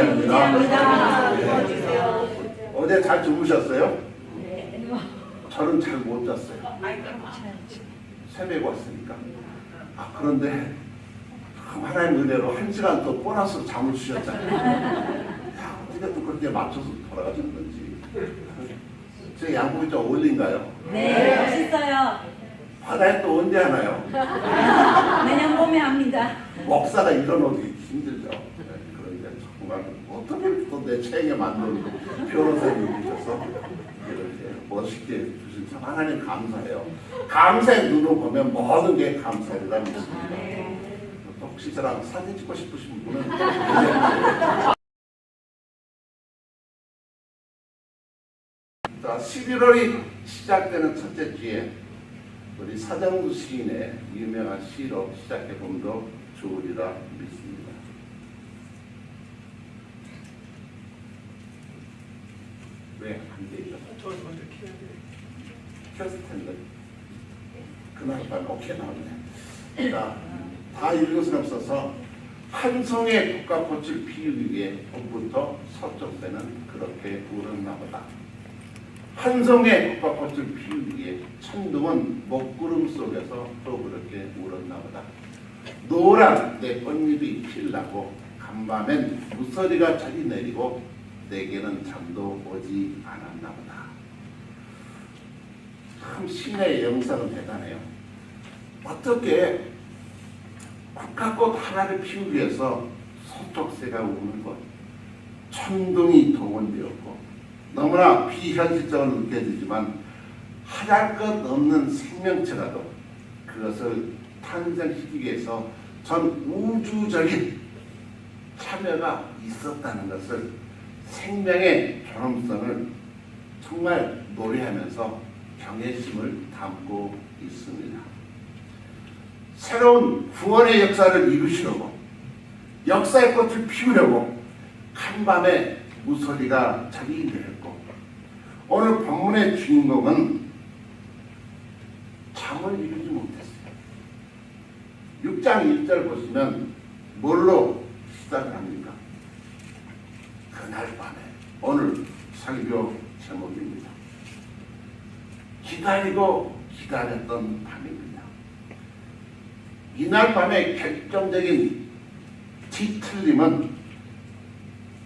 문제합니다. 네. 어제 잘 주무셨어요? 저는 잘 못 잤어요. 새벽에 왔으니까. 그런데 하나님 은혜로 1시간 더 보너스로 잠을 주셨잖아요. 어떻게 또 그렇게 맞춰서 돌아가셨는지. 제 양복이 좀 어울린가요? 네, 멋있어요. 바다에 또 언제 하나요? 내년 봄에 합니다. 목사가 이런 옷이 힘들죠. 그런데 정말 어떻게 또 내 체형에 맞는 변호사님이셔서 이렇게 멋있게 주신 참 하나님 감사해요. 감사의 눈으로 보면 모든 게 감사이다 믿습니다. 또 혹시 저랑 사진 찍고 싶으신 분은 자, 11월이 시작되는 첫째 주에 우리 사정두 시인의 유명한 시로 시작해 보면 좋으리라 믿습니다. 왜 안 되죠? 켰을 텐데. 그날 밤에 오케이 나오네. 자, 다 읽을 수는 없어서 한 송의 국화꽃을 피우기 위해 봄부터 서쪽새는 그렇게 울었나 보다. 한 송의 국화꽃을 피우기 위해 천둥은 먹구름 속에서 또 그렇게 울었나 보다. 노란 내 꽃잎이 필라고 간밤엔 무서리가 저리 내리고 내게는 잠도 오지 않았나 보다. 참 신의 영상은 대단해요. 어떻게 국화꽃 하나를 피우기 위해서 서쪽새가 우는 것, 천둥이 동원되었고 너무나 비현실적으로 느껴지지만 하잘 것 없는 생명체라도 그것을 탄생시키기 위해서 전 우주적인 참여가 있었다는 것을 생명의 존엄성을 정말 노래하면서 경외심을 담고 있습니다. 새로운 구원의 역사를 이루시려고 역사의 꽃을 피우려고 한밤에 무소리가 자기 내렸고 오늘 본문의 주인공은 잠을 이루지 못했어요. 6장 1절 보시면 뭘로 시작을 합니까? 그날 밤에 오늘 설교 제목입니다. 기다리고 기다렸던 밤입니다. 이날 밤의 결정적인 뒤틀림은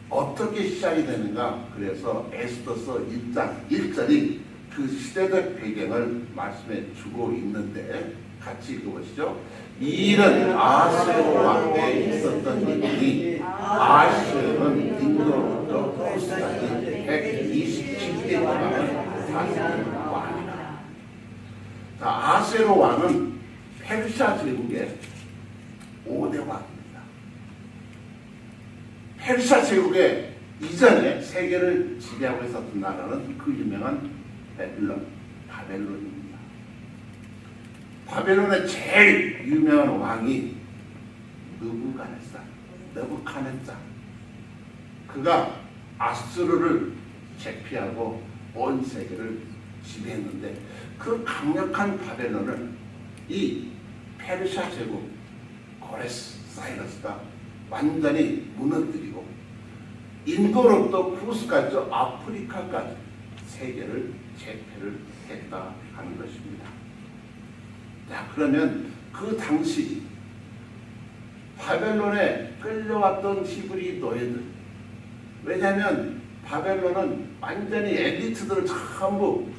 어떻게 시작이 되는가? 그래서 에스더서 1장 1절이 그 시대적 배경을 말씀해 주고 있는데 같이 읽어보시죠. 이 일은 아스로 왕 때 있었던 일이니 아스로는 인도로부터 쿠스까지 127개 동안을 다스린 왕이다. 자, 아스로 왕은 페르시아 제국의 5대 왕입니다. 페르시아 제국의 이전에 세계를 지배하고 있었던 나라는 그 유명한 바벨론입니다. 바벨론의 제일 유명한 왕이 느부갓네살. 그가 아수르를 제피하고 온 세계를 지배했는데 그 강력한 바벨론을 이 페르시아 제국 고레스 사이러스가 완전히 무너뜨리고 인도로부터 쿠스까지 아프리카까지 세계를 제패를 했다 하는 것입니다. 자, 그러면 그 당시 바벨론에 끌려왔던 히브리 노예들, 왜냐하면 바벨론은 완전히 엘리트들을 전부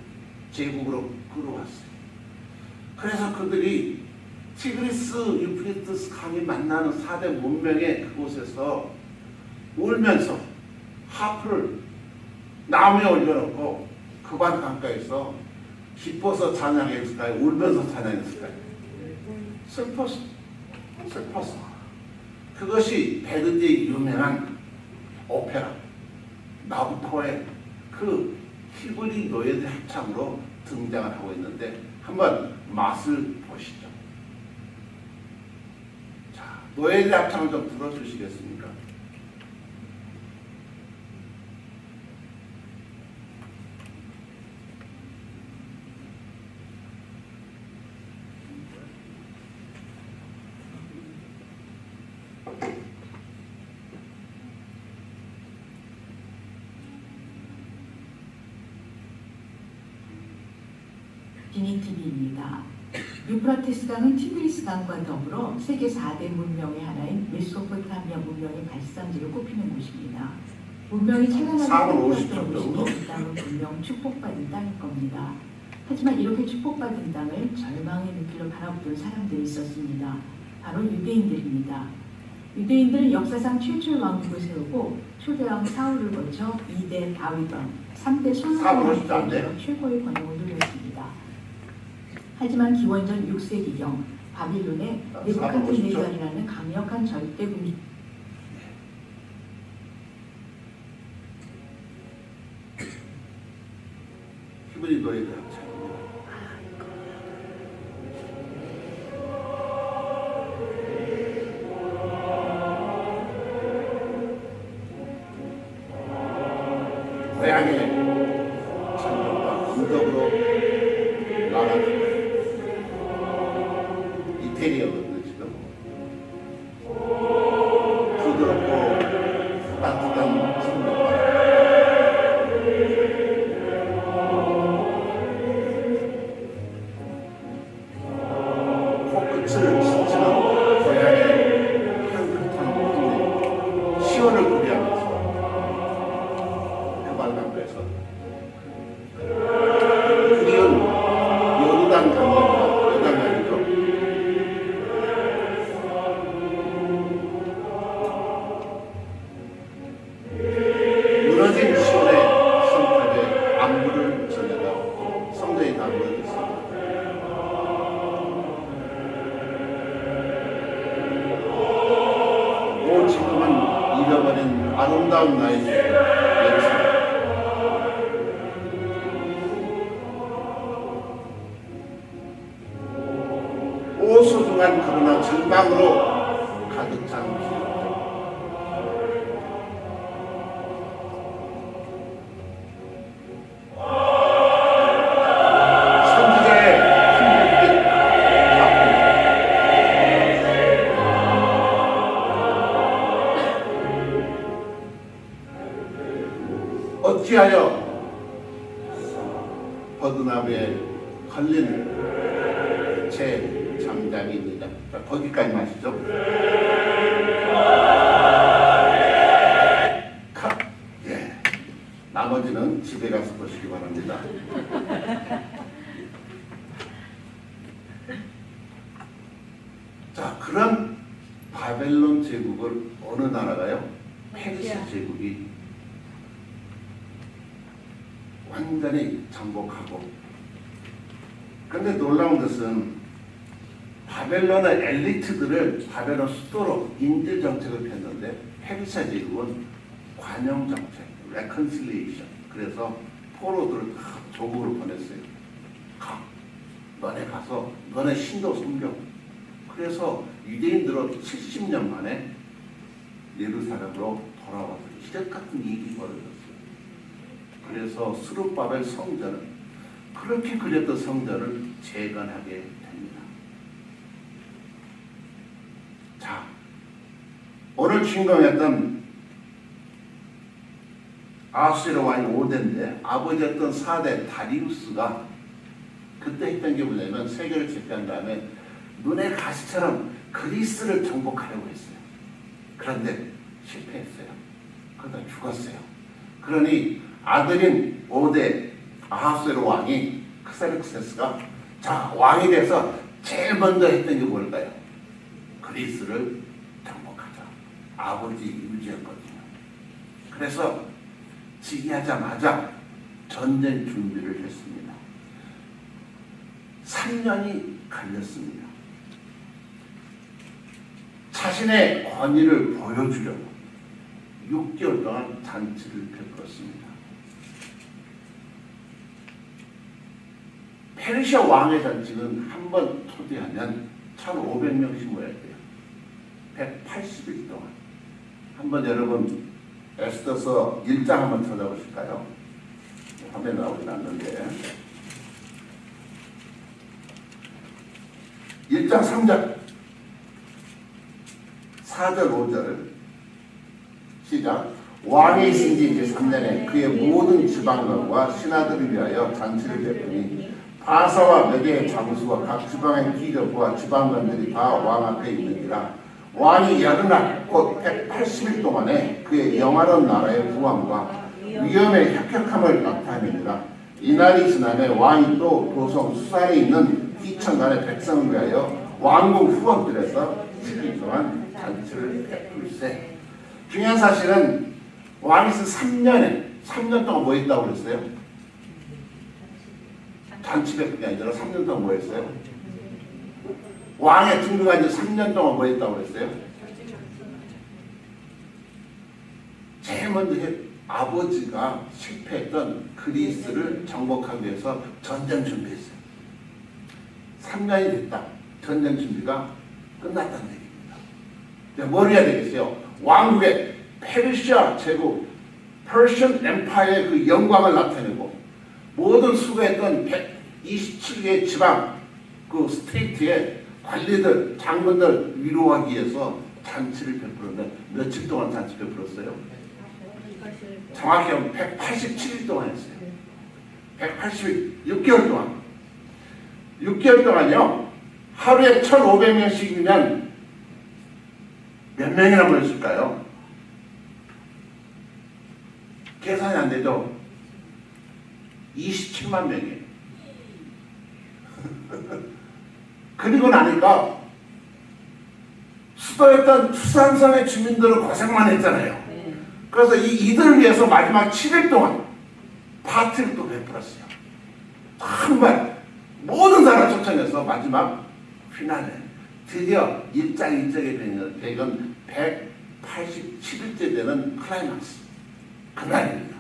제국으로 끌어왔어요. 그래서 그들이 티그리스 유프리트스 강이 만나는 4대 문명의 그곳에서 울면서 하프를 나무에 올려놓고 그반 강가에서 기뻐서 찬양했을까요? 울면서 찬양했을까요? 슬퍼서. 그것이 베르디의 유명한 오페라 나부코의 그 히브리 노예들 합창으로 등장을 하고 있는데 한번 맛을 보시죠. 자, 노예들 합창을 좀 들어주시겠습니까? 비니TV입니다. 유프라테스 강은 티그리스 강과 더불어 세계 4대 문명의 하나인 메소포타미아 문명의 발산지로 꼽히는 곳입니다. 문명이 찬란하게 50 펼쳐졌던 정도. 곳이니 이 땅은 분명 축복받은 땅일 겁니다. 하지만 이렇게 축복받은 땅을 절망의 눈길로 바라보던 사람들이 있었습니다. 바로 유대인들입니다. 유대인들은 역사상 최초의 왕국을 세우고 초대왕 사울을 거쳐 2대 다윗왕, 3대 솔로몬 왕국으로 최고의 권력을 누렸습니다. 하지만 기원전 6세기경 바빌론의 네부카드네자르라는 강력한 절대군주 히브리어에 대한 차이입니다. 고향의 천국과 언덕으로 나가는 이태리어거든요. 지금 부드럽고 따뜻한 천국과 코끝을 스치는 고향의 향긋한 풍경, 시원을 구비하면서 해발강가에서 그리운 요르단 강물과 요단강이죠. 무너진 시온의 성탑에 안부를 전해다 성전이 다 무너졌습니다. 오 지금은 잃어버린 아름다운 나의 영상. 오 소중한 그러나 절망으로 가득 찬 기억들. 선지자의 힘들게 어찌하여 버드나무에 걸린 제 장장입니다. 거기까지 마시죠. 컷. 예. 나머지는 집에 가서 보시기 바랍니다. 자, 그런 바벨론 제국을 어느 나라가요? 페르시아 제국이 완전히 정복하고. 근데 놀라운 것은 바벨론의 엘리트들을 바벨론 수도로 인질 정책을 폈는데 페르시아 제국은 관용 정책, 레컨실리에이션. 그래서 포로들을 다 조국으로 보냈어요. 가, 너네 가서 너네 신도 섬겨. 그래서 유대인들은 70년 만에 예루살렘으로 돌아와서 기적 같은 일이 벌어졌어요. 그래서 스룹바벨 성전은 그렇게 그렸던 성전을 재건하게 됩니다. 자, 오늘 주인공이었던 아하수에로 왕이 5대인데 아버지였던 4대 다리우스가 그때 했던 게 뭐냐면 세계를 제패한 다음에 눈의 가시처럼 그리스를 정복하려고 했어요. 그런데 실패했어요. 그러다 죽었어요. 그러니 아들인 5대 아하수에로 왕이 크세르크세스가 자 왕이 돼서 제일 먼저 했던 게 뭘까요? 그리스를 정복하자. 아버지 유지였거든요. 그래서 즉위하자마자 전쟁 준비를 했습니다. 3년이 걸렸습니다. 자신의 권위를 보여주려고 6개월 동안 잔치를 베풀었습니다. 페르시아 왕의 잔치는 한 번 초대하면 1,500명씩 모여야 돼요. 180일 동안. 한번 여러분 에스더서 1장 한번 찾아보실까요? 화면에 나오진 않는데 1장 3절 4절 5절 시작. 왕이 있은 지 이제 3년에 그의 모든 지방과 신하들을 위하여 잔치를 베푸니 바사와 메대의 장수와 각 지방의 기력과 지방관들이 다 왕 앞에 있느니라. 왕이 여름날 곧 180일 동안에 그의 영화로운 나라의 부왕과 위엄의 혁혁함을 나타내니라. 이날이 지나매 왕이 또 도성 수산에 있는 휘천간의 백성을 위하여 왕궁 후원들에서 7일 동안 잔치를 베풀세. 중요한 사실은 왕이 쓴 3년 동안 뭐 했다고 그랬어요? 잔치 베풀이 아니라 3년 동안 뭐 했어요? 왕에 등극한 지 3년 동안 뭐 했다고 그랬어요? 제일 먼저 아버지가 실패했던 그리스를 정복하기 위해서 전쟁 준비했어요. 3년이 됐다. 전쟁 준비가 끝났다는 얘기입니다. 이제 뭘 해야 되겠어요? 왕국의 페르시아 제국, Persian Empire의 그 영광을 나타내고 모든 수고했던 127개의 지방, 그 스테이트의 관리들, 장군들 위로하기 위해서 잔치를 베풀었는데 며칠 동안 잔치 베풀었어요? 정확히 하면 187일 동안 했어요. 180일, 6개월 동안. 6개월 동안요. 하루에 1,500명씩이면 몇 명이나 모였을까요? 계산이 안 되죠? 27만 명이에요. 그리고 나니까 수도였던 수산성의 주민들은 고생만 했잖아요. 그래서 이들을 위해서 마지막 7일 동안 파티를 또 베풀었어요. 정말 모든 사람 초청해서 마지막 피날레, 드디어 일장일적의 배경 187일째 되는 클라이막스, 그날입니다.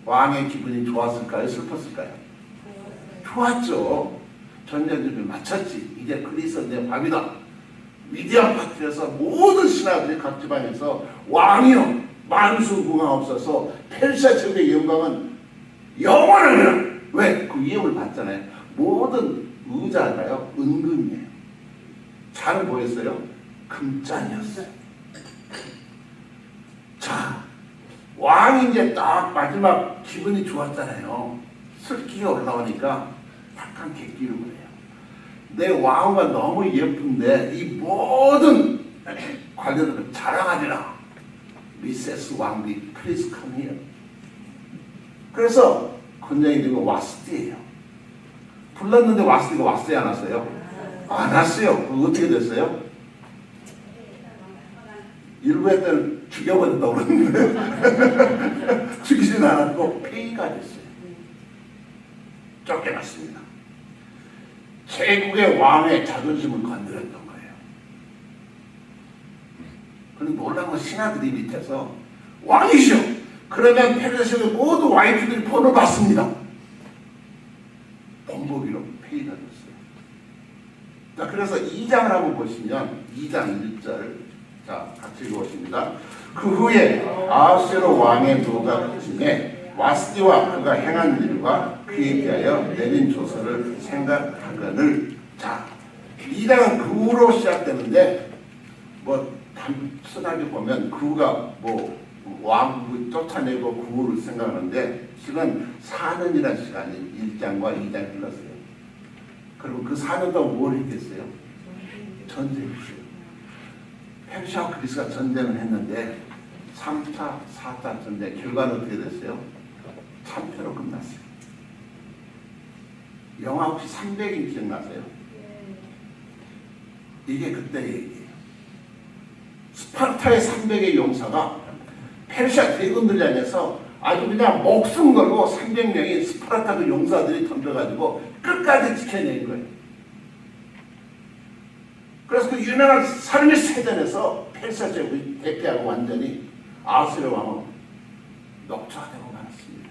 왕의 기분이 좋았을까요? 슬펐을까요? 좋았죠. 전쟁 준비 마쳤지. 이제 그리스는 내 밥이다. 위대한 파티에서 모든 신하들이 각 지방에서 왕이여 만수궁화 없어서 페르시아 제국의 영광은 영원하리라. 왜? 그 위협을 받잖아요. 모든 의자가요 은금이에요. 잔은 뭐였어요? 금잔이었어요. 자, 왕이 이제 딱 마지막 기분이 좋았잖아요. 슬기가 올라오니까 약간 객기를 그래요. 내 왕후가 너무 예쁜데 이 모든 관료들은 자랑하리라. 미세스 왕비 플리즈 컴 히어. 그래서 권장이 된 거 와스티예요. 불렀는데 와스티가 왔어요? 안 왔어요? 안 왔어요. 그거 어떻게 됐어요? 일부 애들 죽여버렸다고 그러는데 죽이진 않았고 폐위가 됐어요. 쫓겨났습니다. 제국의 왕의 자존심을 건드렸던 거예요. 그런데 놀라운 건 신하들이 밑에서 왕이시여, 그러면 페르시아의 모든 와이프들이 본을 받습니다. 본보기로 폐위가 됐어요. 자, 그래서 2장을 한번 보시면 2장 1절, 자, 같이 읽어보십니다. 그 후에 아하수에로 왕의 노가 중에 와스디와 그가 행한 일과 그에 대하여 내린 조서를 생각하거늘. 자, 2장은 그 후로 시작되는데 뭐 단순하게 보면 그가 뭐 왕국을 쫓아내고 그 후를 생각하는데 실은 4년이라는 시간이 1장과 2장이 흘렀어요. 그리고 그 4년 동안 뭘 했겠어요? 전쟁이었어요. 페르시아와 그리스가 전쟁을 했는데 3차, 4차 전쟁 결과는 어떻게 됐어요? 참패로 끝났어요. 영화 혹시 300인 기억나세요? 이게 그때 얘기예요. 스파르타의 300의 용사가 페르시아 대군들이 안에서 아주 그냥 목숨 걸고 300명의 스파르타 그 용사들이 덤벼가지고 끝까지 지켜낸 거예요. 그래서 그 유명한 사르미 세전에서 페르시아 제국이 대패하고 완전히 아수르 왕은 녹초화되고 말았습니다.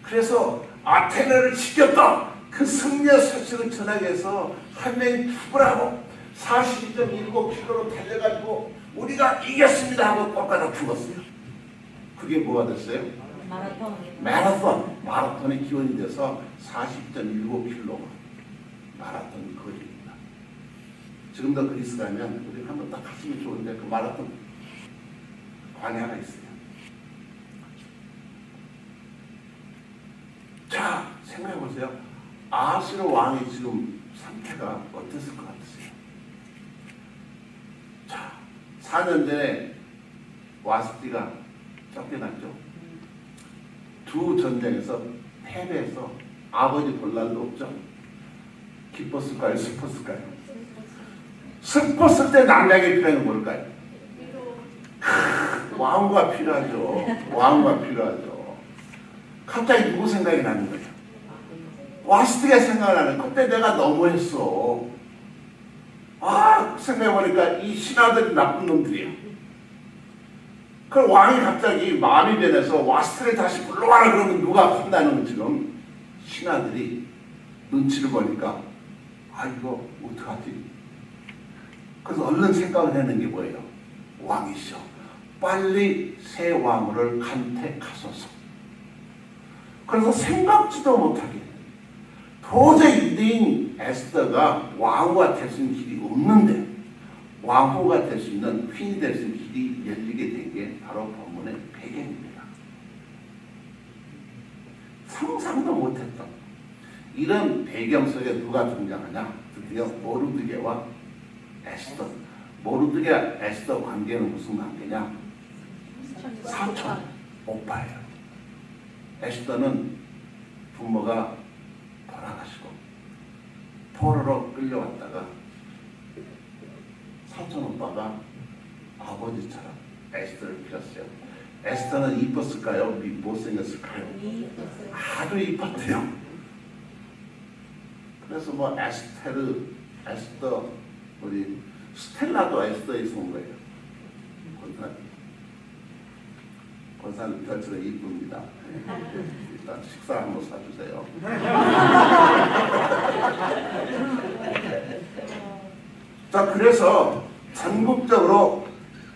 그래서 아테네를 지켰다. 그 승리의 소식을 전하기 위해서 한 명이 죽으라고 42.19km로 달려가지고 우리가 이겼습니다 하고 꺾어다 죽었어요. 그게 뭐가 됐어요? 마라톤의 기원이 돼서 40.19km 마라톤 거리입니다. 지금도 그리스 가면 우리 한번 딱 가시면 좋은데 그 마라톤 광야가 있어요. 자, 생각해보세요. 아하스로 왕의 지금 상태가 어땠을 것 같으세요? 자, 4년 전에 와스티가 쫓겨났죠. 두 전쟁에서 패배해서 아버지 볼 날도 없죠. 기뻤을까요? 슬펐을까요? 슬펐을 때 남자에게 필요한 건 뭘까요? 왕후가 필요하죠. 왕후가 필요하죠. 갑자기 누구 생각이 나는 거예요? 와스티가 생각나는. 그때 내가 너무했어. 생각해보니까 이 신하들이 나쁜 놈들이야. 그럼 왕이 갑자기 마음이 변해서 와스티를 다시 불러와라 그러면 누가 혼나는 지금 신하들이 눈치를 보니까 이거 어떡하지? 그래서 얼른 생각을 해낸 게 뭐예요? 왕이시여, 빨리 새 왕후를 간택하소서. 그래서 생각지도 못하게 도저히 유대인 에스더가 왕후가 될 수 있는 길이 없는데 왕후가 될 수 있는 퀸이 될 수 있는 길이 열리게 된 게 바로 본문의 배경입니다. 상상도 못했던 이런 배경 속에 누가 등장하냐? 드디어 모르드게와 에스더. 모르드게와 에스더 관계는 무슨 관계냐? 사촌 오빠예요. 에스더는 부모가 돌아가시고 포로로 끌려왔다가 사촌 오빠가 아버지처럼 에스더를 키웠어요. 에스더는 이뻤을까요? 못생겼을까요? 아주 이뻤대요. 그래서 뭐 에스더, 우리 스텔라도 에스더에서 온 거예요. 권사님 별처럼 이쁩니다. 일단 식사 한번 사주세요. 자, 그래서 전국적으로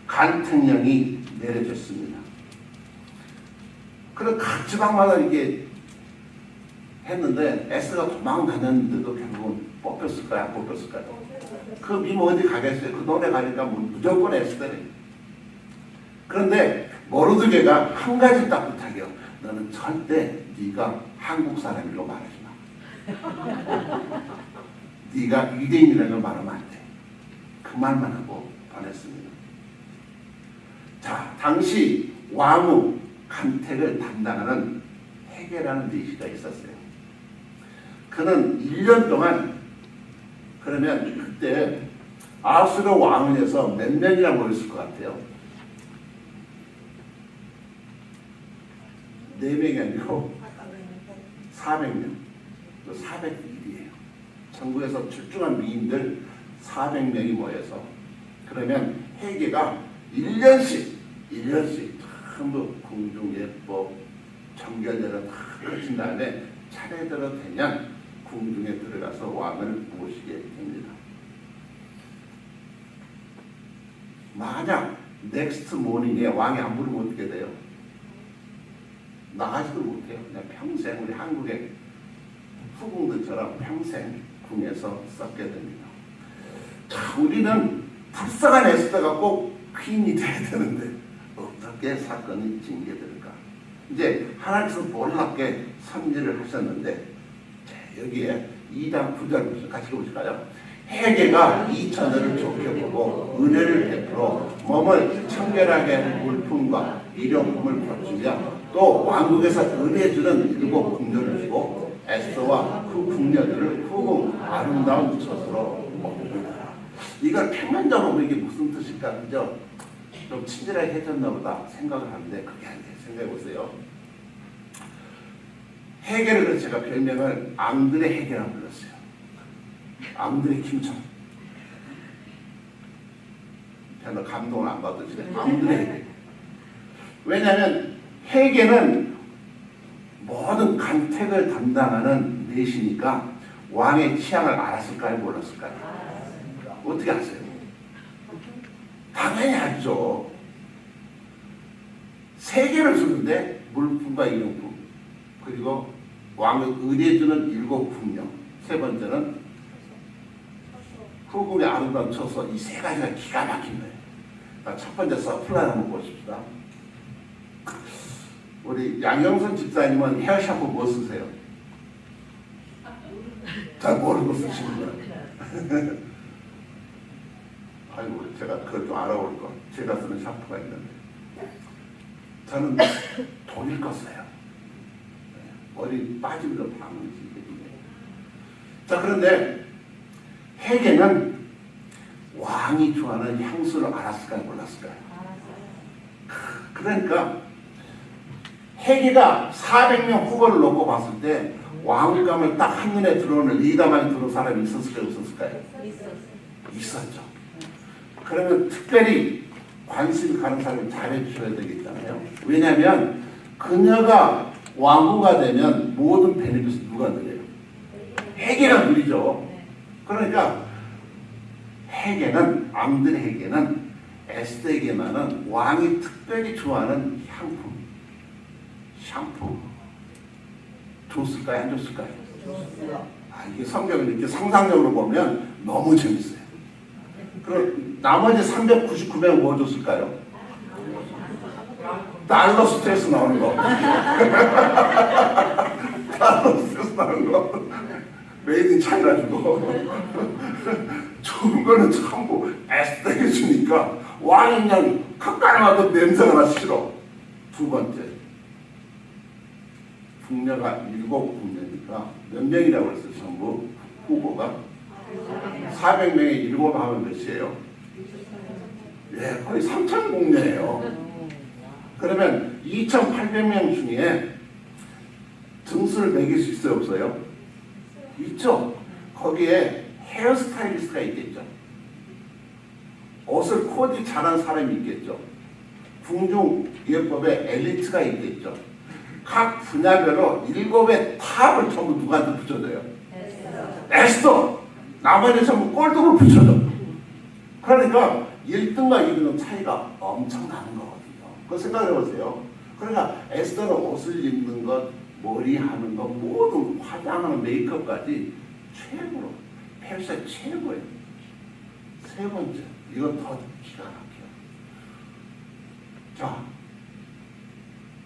간택령이 내려졌습니다. 그래서 각 지방마다 이게 했는데 에스더가 도망다녔는데도 결국은 뽑혔을까요? 안 뽑혔을까요? 그 미모 어디 가겠어요? 그 동네 가니까 무조건 에스더래. 그런데 모르드게가 한 가지 딱 부탁해요. 너는 절대 네가 한국 사람이라고 말하지 마. 네가 유대인이라는 걸 말하면 안 돼. 그 말만 하고 보냈습니다. 자, 당시 왕후 간택을 담당하는 헤게라는 내시가 있었어요. 그는 1년 동안, 그러면 그때 아수르 왕은에서 몇 명이나 모였을 것 같아요? 4명이 아니고 400명. 401이에요. 전국에서 출중한 미인들 400명이 모여서, 그러면 헤게가 1년씩 전부 궁중예법, 정결례를 다 거친 다음에 차례대로 되면 궁중에 들어가서 왕을 모시게 됩니다. 만약 넥스트 모닝에 왕이 안 부르면 어떻게 돼요? 나가지도 못해요. 그냥 평생 우리 한국의 후궁들처럼 평생 궁에서 썩게 됩니다. 자, 우리는 불쌍한 에스더가 꼭 퀸이 돼야 되는데 어떻게 사건이 징계될까? 이제 하나님께서 놀랍게 섭리를 하셨는데, 여기에 2장 9절 같이 보실까요? 헤게가 이 처녀를 좋게 보고 은혜를 베풀어 몸을 청결하게 하는 물품과 일용품을 거주며 또 왕국에서 은혜 주는 7 궁녀를 주고 에스더와 그 궁녀들을 후궁 아름다운 처소로 옮기더라. 이걸 평면적으로 이게 무슨 뜻일까? 그죠? 좀 친절하게 해줬나 보다 생각을 하는데 그게 아니에요. 생각해 보세요. 헤게를 그래서 제가 별명을 앙드레 헤게라고 불렀어요. 앙드레 김천. 별로 감동을 안 받으시네. 앙드레 헤게. 왜냐하면 헤게는 모든 간택을 담당하는 내시니까 왕의 취향을 알았을까요? 몰랐을까요? 어떻게 아세요? 당연히 알죠. 3개를 주는데 물품과 일용품, 그리고 왕을 의뢰해주는 7 궁녀, 3번째는 후궁의 아름다운 처소, 이 3가지가 기가 막힌 거예요. 첫 번째 서플라이 한번 보십시다. 우리 양영선 집사님은 헤어샴푸 뭐 쓰세요? 잘 모르고 쓰시는 거예요. 아이고, 제가 그걸 좀 알아볼 거. 제가 쓰는 샴푸가 있는데 저는 독일 거 써요. 머리 빠지는 거 방지. 자, 그런데 해계는 왕이 좋아하는 향수를 알았을까요? 몰랐을까요? 그러니까 해계가 400명 후보를 놓고 봤을 때 왕감을 딱 한눈에 들어오는 리더만 들어온 사람이 있었을까요? 없었을까요? 있었죠. 그러면 특별히 관심 가는 사람을 잘해주셔야 되겠잖아요. 왜냐하면 그녀가 왕후가 되면 모든 베네핏을 누가 누려요? 해계가 누리죠. 그러니까 해계는, 앙들의 해계는 에스더에게만은 왕이 특별히 좋아하는 향품, 샴푸 줬을까요? 안 줬을까요? 이게 성경을 이렇게 상상적으로 보면 너무 재밌어요. 그럼 나머지 399명 뭐 줬을까요? 달러 스트레스 나오는 거. 달러 스트레스 나오는 거. 메이드 인 차이나 주고. 좋은 거는 전부 에스더에게 주니까 왕이 그냥 가까이 와도 냄새가 나 싫어. 두 번째, 궁녀가 7궁녀니까 몇 명이라고 그랬어요? 전부 후보가 400명에 7 하면 몇이에요? 예, 거의 3,000궁녀예요. 그러면 2,800명 중에 등수를 매길 수 있어요? 없어요? 있죠. 거기에 헤어스타일리스트가 있겠죠. 옷을 코디 잘한 사람이 있겠죠. 궁중 예법에 엘리트가 있겠죠. 각 분야별로 7의 탑을 전부 누구한테 붙여줘요? 에스더! 나머지 전부 꼴등을 붙여줘. 그러니까 1등과 2등은 차이가 엄청 나는 거거든요. 그거 생각해보세요. 그러니까 에스더는 옷을 입는 것, 머리 하는 것, 모든 화장하는 메이크업까지 최고로, 패션 최고예요. 세 번째, 이건 더 기가 막혀요. 자,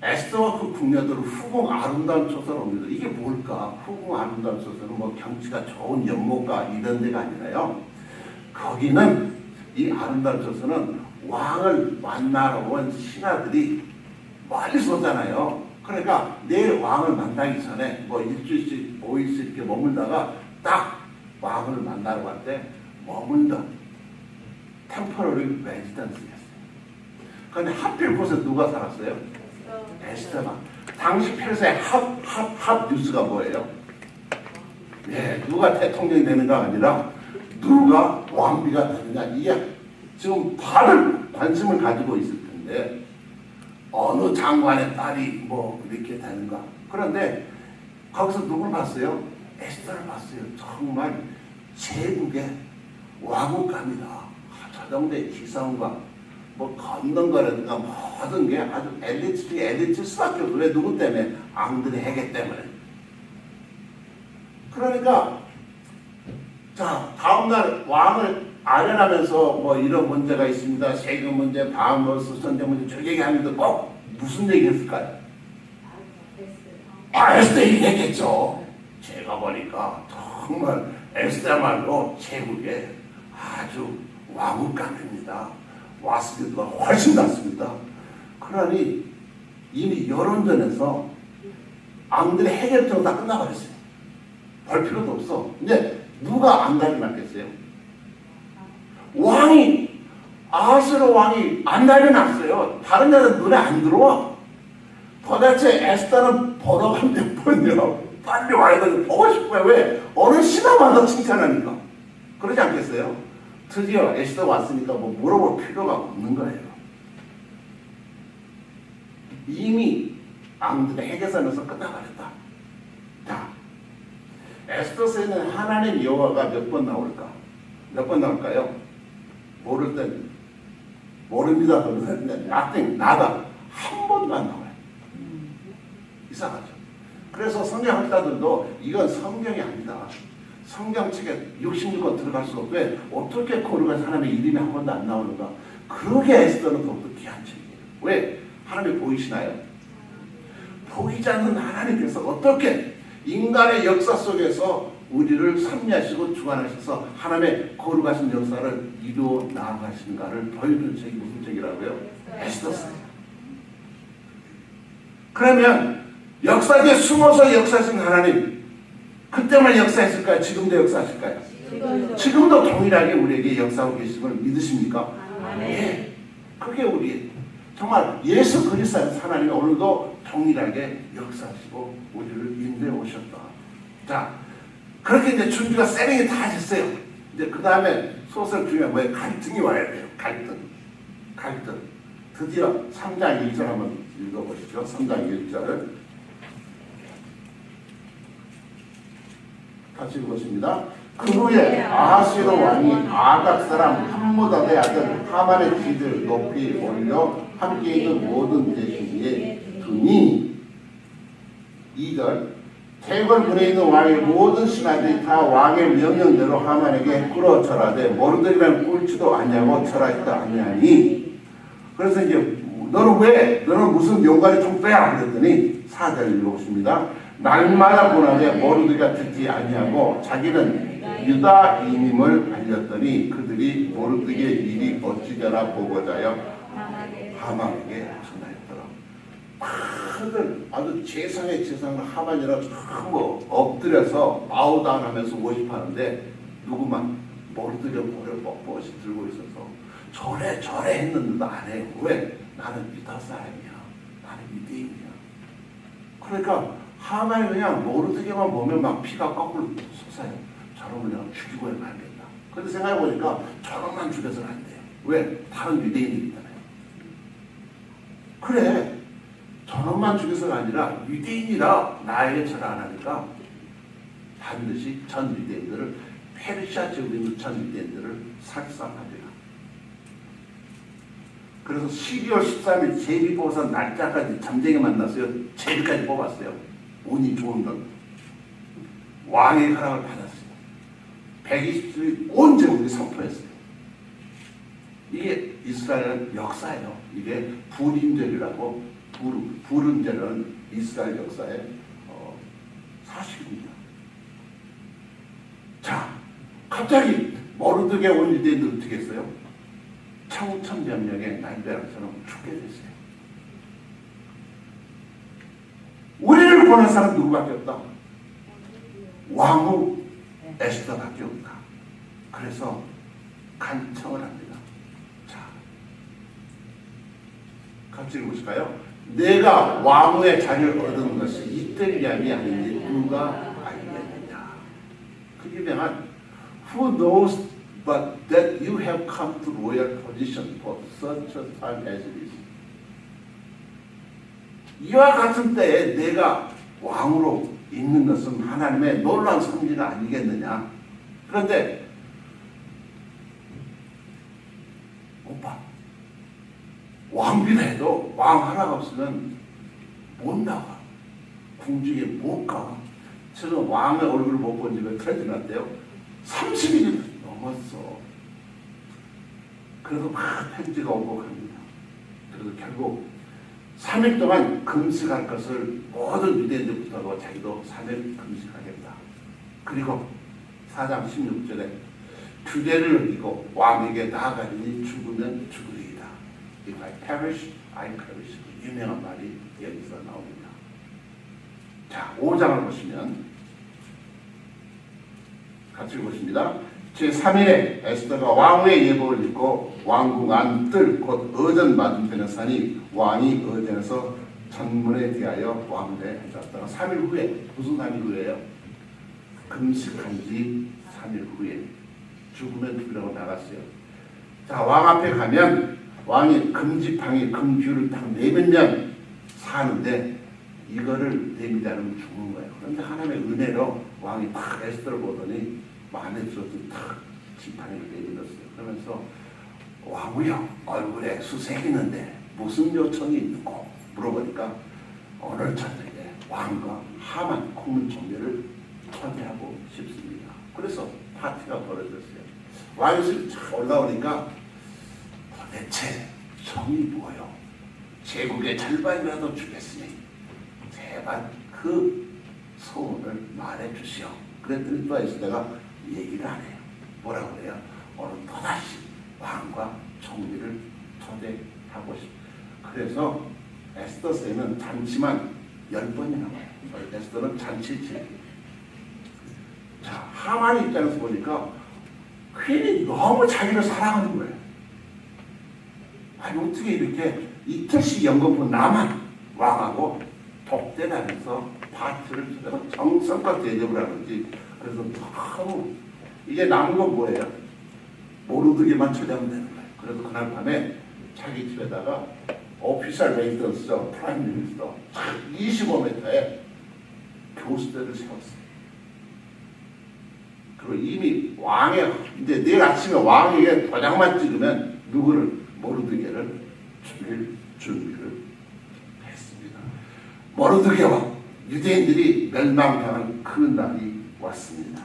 에스더와 그 궁녀들은 후궁 아름다운 초소를 옵니다. 이게 뭘까? 후궁 아름다운 초소는 뭐 경치가 좋은 연못가 이런 데가 아니라요. 거기는 이 아름다운 초소는 왕을 만나러 온 신하들이 멀리서 오잖아요. 그러니까 내일 왕을 만나기 전에 뭐 일주일씩 5일씩 이렇게 머물다가 딱 왕을 만나러 갈 때 머물던 템퍼러리 레지던스였어요. 그런데 하필 곳에 누가 살았어요? 에스더가. 당시 페르시아의 핫 뉴스가 뭐예요? 예, 누가 대통령이 되는가 아니라 누가 왕비가 되느냐. 이게 지금 다른 관심을 가지고 있을 텐데 어느 장관의 딸이 뭐 이렇게 되는가. 그런데 거기서 누굴 봤어요? 에스더를 봤어요. 정말 제국의 왕국감이다. 저 정도의 기성과 뭐 걷는 거라든가 모든 게 아주 엘리트 중에 엘리트일 수밖에 없어요. 왜? 누구 때문에? 앙들의 해계 때문에. 그러니까 자, 다음날 왕을 아련하면서 뭐 이런 문제가 있습니다. 세금 문제, 바하모스 전쟁 문제 저 얘기하는데 꼭 무슨 얘기 했을까요? 에스더 얘기했겠죠. 제가 보니까 정말 에스더야말로 제국의 아주 왕국감입니다. 왔을 때보다 훨씬 낫습니다. 그러니 이미 여론전에서 앙들의 해결적으로 다 끝나버렸어요. 볼 필요도 없어. 근데 누가 안달이 났겠어요? 왕이, 아하스로 왕이 안달이 났어요. 다른 데는 눈에 안 들어와. 도대체 에스더는 보러가 몇 번이요? 빨리 와야 되고 보고 싶어요. 왜? 어느 신하마다 칭찬하니까. 그러지 않겠어요? 드디어 에스더 왔으니까 뭐 물어볼 필요가 없는 거예요. 이미 앙들의 해계선에서 끝나버렸다. 자, 에스더서에는 하나님 여호와가 몇 번 나올까? 몇 번 나올까요? 모를 땐 모릅니다. 그러는데 나다. 한 번도 안 나와요. 이상하죠. 그래서 성경 학자들도 이건 성경이 아니다. 성경책에 66권 들어갈 수 없고 왜? 어떻게 거룩한 사람의 이름이 한 번도 안 나오는가? 그러게 에스더는 더욱더 귀한 책이에요. 왜? 하나님이 보이시나요? 보이지 않는 하나님께서 어떻게 인간의 역사 속에서 우리를 섭리하시고 주관하셔서 하나님의 거룩하신 역사를 이루어 나아가시는가를 보여준 책이 무슨 책이라고요? 에스더서. 그러면 역사에 숨어서 역사하신 하나님, 그때만 역사했을까요? 지금도 역사하실까요? 지금도 동일하게 우리에게 역사하고 계심을 믿으십니까? 예. 그게 우리 정말 예수 그리스도 하나님이 오늘도 동일하게 역사하시고 우리를 인도해 오셨다. 자, 그렇게 이제 준비가 세링이 다 됐어요. 이제 그 다음에 소설 중에 뭐예요? 갈등이 와야 돼요. 갈등. 드디어 3장 1절 한번 읽어보시죠. 3장 1절을 같이 읽어보십니다. 그 후에 아하스웨로 왕이 아각 사람 함므다의 아들 하만의 뒤를 높이 올려 함께 있는 모든 대신 위에 두니 2절 대궐 문에 있는 왕의 모든 신하들이 다 왕의 명령대로 하만에게 꿇어 절하되 모르드리라는 꿇지도 아니하고 절하지도 아니하니. 그래서 이제 너는 무슨 용가리 좀 빼라 그랬더니 4절 읽어보십니다. 날마다 보나되 모르드리가 듣지 아니하고 자기는 유다인임을 알렸더니 그들이 모르드리의 일이 어찌되나 보고자 하여 하만에게 전하였더라. 아주 최상의 하만이라 뭐 엎드려서 아우다운하면서 모집하는데 누구만 모르드리가 볼을 뻣뻣이 들고 있어서 저래 했는데도 안 해요. 왜? 나는 유다 사람이야. 나는 유대인이야. 그러니까 하만이 그냥 모르드리만 보면 막 피가 거꾸로 솟아요. 저놈을 내가 죽이고 말겠다. 그런데 생각해보니까 저놈만 죽여서는 안 돼요. 왜? 다른 유대인이잖아요. 그래, 저놈만 죽여서가 아니라 유대인이라 나에게 절을 안 하니까 반드시 전 유대인들을, 페르시아 지역에 있는 전 유대인들을 살상하리라. 그래서 12월 13일 제비 뽑아서 날짜까지 잠쟁이 만났어요. 제비까지 뽑았어요. 운이 좋은 건 왕의 허락을 받았어요. 120일 온 제국이 선포했어요. 이게 이스라엘의 역사예요. 이게 불임절이라고, 불임절은 이스라엘 역사의 사실입니다. 자, 갑자기 모르드게 온 유대인들 어떻게 했어요? 청천벽력의 날벼락처럼 죽게 됐어요. 우리를 보는 사람 누구밖에 없다? 왕후 에스더밖에 없다. 그래서 간청을 합니다. 자, 같이 읽으실까요? 내가 왕후의 자리를 얻은 것이 이때 위함이 아닌지 누가 알겠느냐. 그 유명한 Who knows but that you have come to royal position for such a time as this. 이와 같은 때에 내가 왕으로 있는 것은 하나님의 놀라운 섭리가 아니겠느냐. 그런데 오빠, 왕비라 해도 왕 하나가 없으면 못 나가. 궁중에 못 가. 저는 왕의 얼굴을 못 본 지가 틀어지났대요 30일이 넘었어. 그래서 막 편지가 오고 갑니다. 그래서 결국 3일 동안 금식할 것을 모든 유대인들부터 자기도 3일 금식하겠다. 그리고 4장 16절에 규례를 이고 왕에게 나아가리니 죽으면 죽으리이다. If I perish, I perish. 유명한 말이 여기서 나옵니다. 자, 5장을 보시면 같이 보십니다. 제3일에 에스더가 왕후의 예복을 입고 왕궁 안 뜰 곧 어전 맞은편에 사니 왕이 어전에서 전문에 대하여 왕래 앉았다가 3일 후에, 무슨 3일 후에요? 금식한 지 3일 후에 죽으면 죽으라고 나갔어요. 자, 왕 앞에 가면 왕이 금지팡이, 금규를 딱 내밀면 사는데 이거를 내밀지 않으면 죽는 거예요. 그런데 하나님의 은혜로 왕이 딱 에스더를 보더니 마음에 들어서 탁 지팡이를 내밀었어요. 그러면서 왕후여, 얼굴에 수색이 있는데 무슨 요청이 있는고 물어보니까 오늘 저녁에 왕과 하만 국문총리를 초대하고 싶습니다. 그래서 파티가 벌어졌어요. 왕이 올라오니까 도대체 정이 뭐요? 제국의 절반이라도 주겠으니 제발 그 소원을 말해 주시오. 그랬더니 또 에스더가 얘기를 안 해요. 뭐라고 그래요? 오늘 또다시 왕과 총리를 초대하고 싶다. 그래서 에스더서에는 잔치만 10번이 나와요. 에스더는 잔치 즐기. 자, 하만의 입장에서 보니까 괜히 너무 자기를 사랑하는 거예요. 아니 어떻게 이렇게 이틀씩 연금부 나만 왕하고 독대하면서 파티를 주다가 정성껏 대접을 하는지. 그래서 너무 이제 남은 건 뭐예요? 모르드게만 초대하면 되는 거예요. 그래서 그날 밤에 자기 집에다가 오피셜 레이던스죠. 프라임 미니스터 25m에 교수대를 세웠어요. 그리고 이미 왕의 이제 내일 아침에 왕에게 도장만 찍으면 누구를 모르드게를 죽일 준비를 했습니다. 모르드게와 유대인들이 멸망당한 그 날이 왔습니다.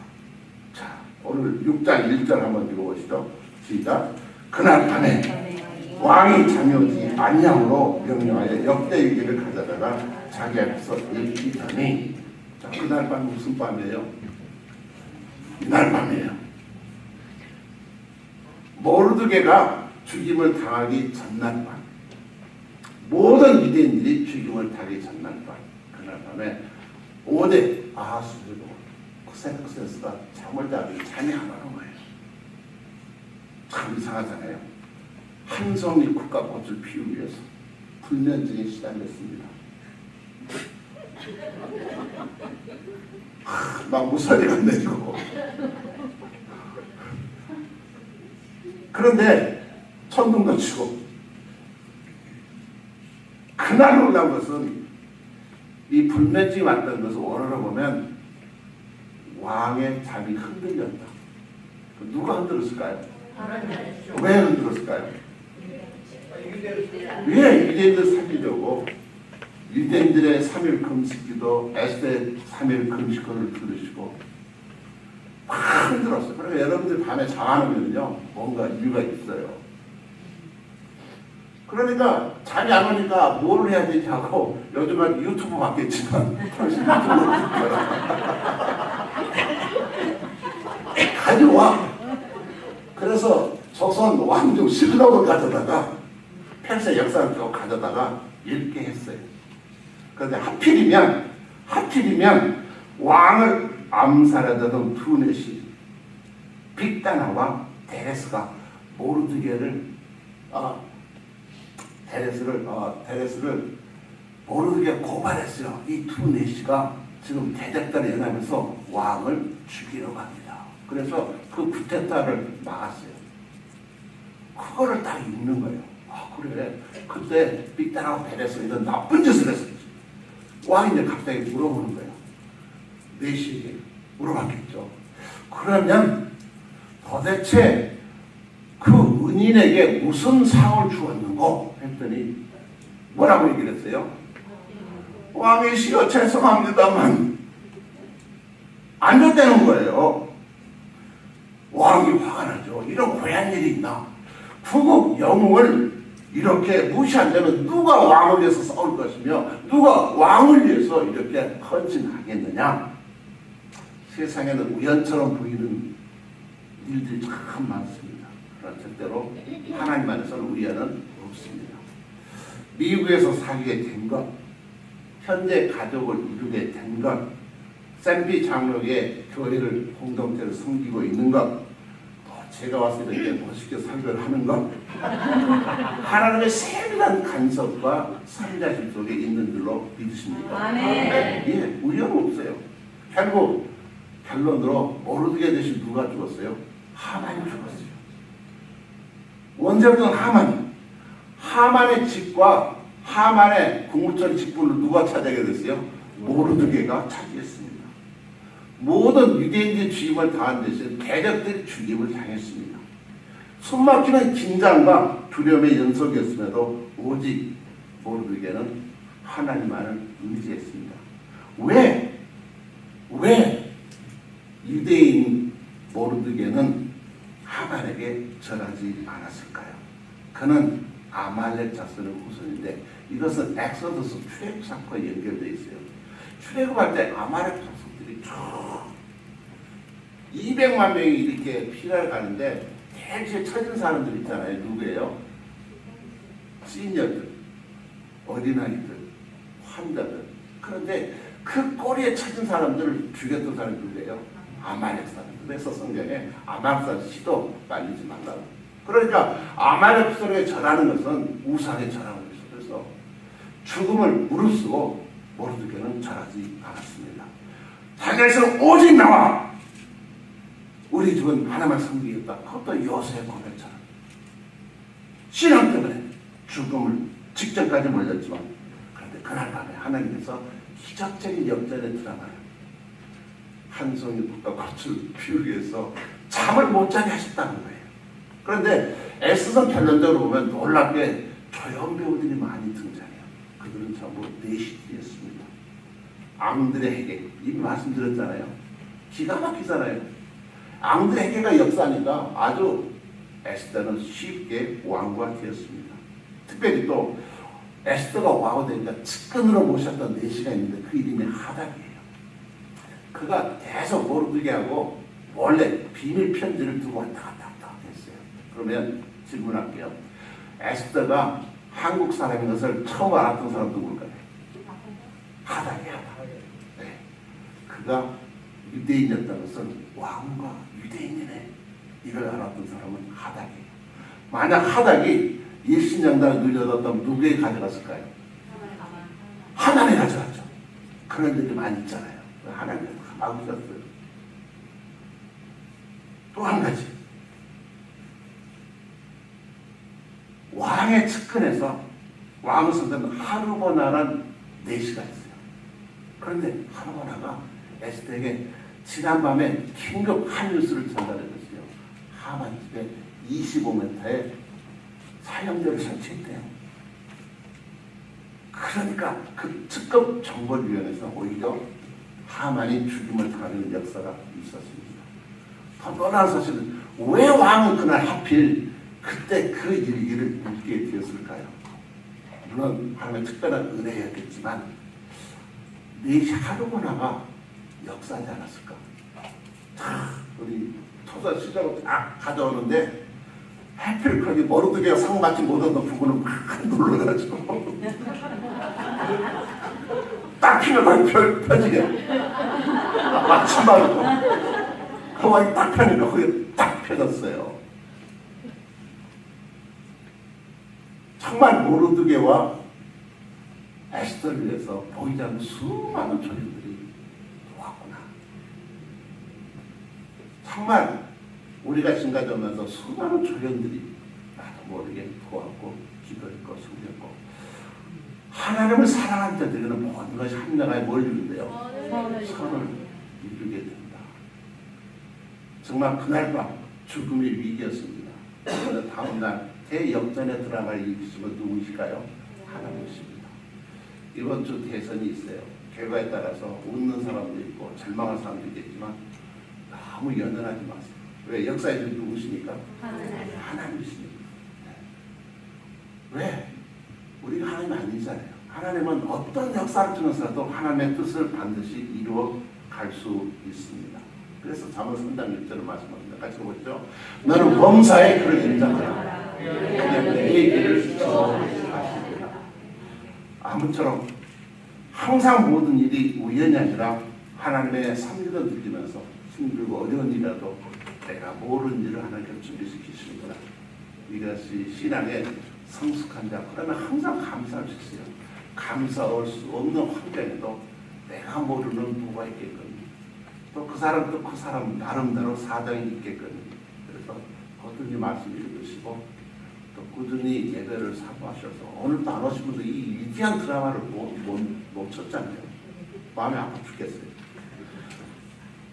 자, 오늘 6장 1절 한번 읽어보시죠. 시작. 그날 밤에 왕이 잠이 오지 안양으로 명령하여 역대일기를 가져다가 자기 앞에서 읽히더니, 자, 그날 밤 무슨 밤이에요? 이날 밤이에요. 모르드게가 죽임을 당하기 전날 밤, 모든 유대인들이 죽임을 당하기 전날 밤, 그날 밤에 5대 아하수르로 흑세스가 잠을 자고 잠이 안 오는 거예요. 참 이상하잖아요. 한 송이 국화꽃을 피우기 위해서 불면증에 시달렸습니다. 막 무서리가 내리고. 그런데 천둥도 치고. 그날 놀란 것은 이 불면증이 왔다는 것을 원어로 보면 왕의 잠이 흔들렸다. 누가 흔들었을까요? 왜 흔들었을까요? 왜 유대인들 살리려고 유대인들의 3일 금식기도 에스더의 3일 금식권을 들으시고 막 흔들었어요. 그러니까 여러분들 밤에 잠 안 오면요 뭔가 이유가 있어요. 그러니까 잠이 안 오니까 뭘 해야 되지 하고 요즘은 유튜브 봤겠지만 당신 유튜브를 가져와. 그래서 조선 왕조 실록을 가져다가 펜스 역사를 쭉 가져다가 읽게 했어요. 그런데 하필이면 왕을 암살하던 두 넷이 빅다나와 데레스가 모르드게를 모르드게 고발했어요. 이 두 넷이가 지금 대적단에 연합해서 왕을 죽이러 갑니다. 그래서 그 쿠데타를 막았어요. 그거를 딱 읽는 거예요. 아, 그래. 그때 빅다나와 데레스 이런 나쁜 짓을 했어요. 왕이 이제 갑자기 물어보는 거예요. 넷이에게 물어봤겠죠. 그러면 도대체 그 은인에게 무슨 상을 주었는고? 했더니 뭐라고 얘기를 했어요? 왕이시여 죄송합니다만 안 줬다는 거예요. 왕이 화가 나죠. 이런 고얀 일이 있나? 국국 영웅을 이렇게 무시한다면 누가 왕을 위해서 싸울 것이며 누가 왕을 위해서 이렇게 헌신하겠느냐? 세상에는 우연처럼 보이는 일들이 참 많습니다. 그러나 절대로 하나님 안에서는 우연은 없습니다. 미국에서 사귀게 된 것, 현재 가족을 이루게 된 것, 샌피 장로의 교회를 공동체를 섬기고 있는 것, 제가 왔을 때 멋있게 설교를 하는 것, 하나님의 세밀한 간섭과 선자심 속에 있는 줄로 믿으십니까? 아멘. 예, 우연 없어요. 결국 결론으로 모르드게 대신 누가 죽었어요? 하만이 죽었어요. 원자부는 하만의 집과 하만의 국무처리 직분을 누가 차지하게 됐어요? 모르드게가 차지했습니다. 모든 유대인들의 죽임을 당한 대신 대적들이 죽임을 당했습니다. 숨막히는 긴장과 두려움의 연속이었음에도 오직 모르드게는 하나님만을 의지했습니다. 왜 유대인 모르드게는 하만에게 절하지 않았을까요? 그는 아말렉 자손의 후손인데 이것은 엑소더스 출애굽 사건과 연결되어 있어요. 출애굽할 때 아말렉 자손들이 쭉 200만 명이 이렇게 피난을 가는데 대체 처진 사람들 있잖아요. 누구예요? 시니어들, 어린아이들, 환자들. 그런데 그 꼬리에 처진 사람들을 죽였던 사람이 누구예요? 아말렉 사람들. 그래서 성경에 아말렉 시도 말리지 말라고. 그러니까 아말렉 소리에 절하는 것은 우상에 절하는 것이죠. 그래서 죽음을 무릅쓰고 모르드게는 절하지 않았습니다. 자기에서 오직 나와! 우리 집은 하나만 섬기겠다. 그것도 요셉의 고백처럼. 신앙 때문에 죽음을 직전까지 몰렸지만 그런데 그날 밤에 하나님께서 기적적인 역전의 드라마를 한 송이 빛과 꽃을 피우기 위해서 잠을 못 자게 하셨다는 거예요. 그런데 에스더 결론적으로 보면 놀랍게 조연 배우들이 많이 등장해요. 그들은 전부 내시들이었습니다. 앙드레 헤게, 이미 말씀드렸잖아요. 기가 막히잖아요. 앙드레 헤게가 역사하니까 아주 에스더는 쉽게 왕과 되었습니다. 특별히 또 에스더가 왕이 되니까 측근으로 모셨던 내시가 있는데 그 이름이 하닥이에요. 그가 계속 모르드게하고 원래 비밀 편지를 두고 왔다 갔다 했어요. 그러면 질문할게요. 에스더가 한국 사람인 것을 처음 알았던 사람 누굴까요? 하닥이야. 네. 그가 유대인이었다는 것은 왕과 유대인이네. 이걸 알았던 사람은 하닥이에요. 만약 하닥이 일신장단을 늘려뒀다면 누구에게 가져갔을까요? 하나님이 가져갔죠. 그런 일이 많이 있잖아요. 하나님께서 막으셨어요. 또 한 가지. 왕의 측근에서 왕을 선택한 하르보나라는 내시가 있어요. 그런데 하르보나가 에스더에게 지난밤에 긴급 한 뉴스를 전달해줬어요. 하만 집에 25m의 사형제를 설치했대요. 그러니까 그 특급 정벌위원회에서 오히려 하만이 죽임을 당하는 역사가 있었습니다. 더 놀라운 사실은 왜 왕은 그날 하필 그때 그 일기를 묻게 되었을까요? 물론 하나님의 특별한 은혜였겠지만 네 하루보나가 역사하지 않았을까? 우리 토사 시작을 딱 가져오는데 하필 거기 모르드게가 상 받지 못했던 부분은 막 놀라가지고 딱 피면 거기 펴지게 마침 말고 그 왕이 딱 펴니까 거기 딱 펴졌어요. 정말 모르드게와 에스더를 위해서 보이지 않는 수많은 조연들이 왔구나. 정말 우리가 지금까지 오면서 수많은 조연들이 나도 모르게 도왔고 기도했고 섬겼고 하나님을 사랑한 자들에게는 모든 것이 합력하여 뭘 이루는데요? 선을 이루게 된다. 정말 그날 밤 죽음의 위기였습니다. 그런데 다음날 대역전의 드라마를 일으키신 분 누구이실까요? 하나님이십니다. 이번 주 대선이 있어요. 결과에 따라서 웃는 사람도 있고 절망한 사람도 있겠지만 너무 연연하지 마세요. 왜? 역사의 주 누구십니까? 하나님이십니다. 왜? 우리가 하나님 아니잖아요. 하나님은 어떤 역사를 통해서라도 하나님의 뜻을 반드시 이루어 갈 수 있습니다. 그래서 잠언 3장 6절을 말씀합니다. 같이 보시죠. 너는 범사에 그를 인정하라. 내 길을 지켜주시리라. 아무처럼 항상 모든 일이 우연이 아니라 하나님의 섭리를 느끼면서 힘들고 어려운 일이라도 내가 모르는 일을 하나님께서 준비시키시는구나. 이것이 신앙의 성숙한 자. 그러면 항상 감사할 수 있어요. 감사할 수 없는 환경에도 내가 모르는 뭐가 있겠거든요. 또 그 사람 또 그 사람 나름대로 사정이 있겠거든요. 그래서 꾸준히 말씀 읽으시고 또 꾸준히 예배를 사모하셔서 오늘도 안 오신 분도 이 위대한 드라마를 못 쳤잖아요. 마음이 아파 죽겠어요.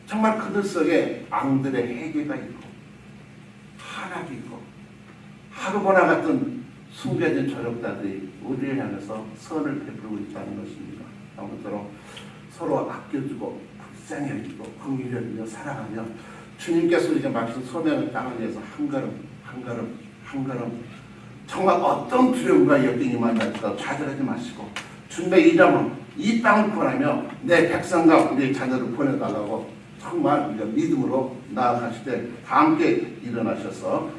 정말 그들 속에 앙들의 해계가 있고 하락이 있고 하루보나 같은 숨겨진 조력자들이 우리를 향해서 선을 베풀고 있다는 것입니다. 아무쪼록 서로 아껴주고 불쌍히 여기고 긍휼히 여기며 사랑하며 주님께서 우리가 말씀 소명의 땅을 위해서 한 걸음 한 걸음 한 걸음 정말 어떤 두려움과 역경이 만날지라도 좌절하지 마시고 주님의 이름은 이 땅을 구하며 내 백성과 우리의 자녀를 보내달라고 정말 우리가 믿음으로 나아가실 때 다 함께 일어나셔서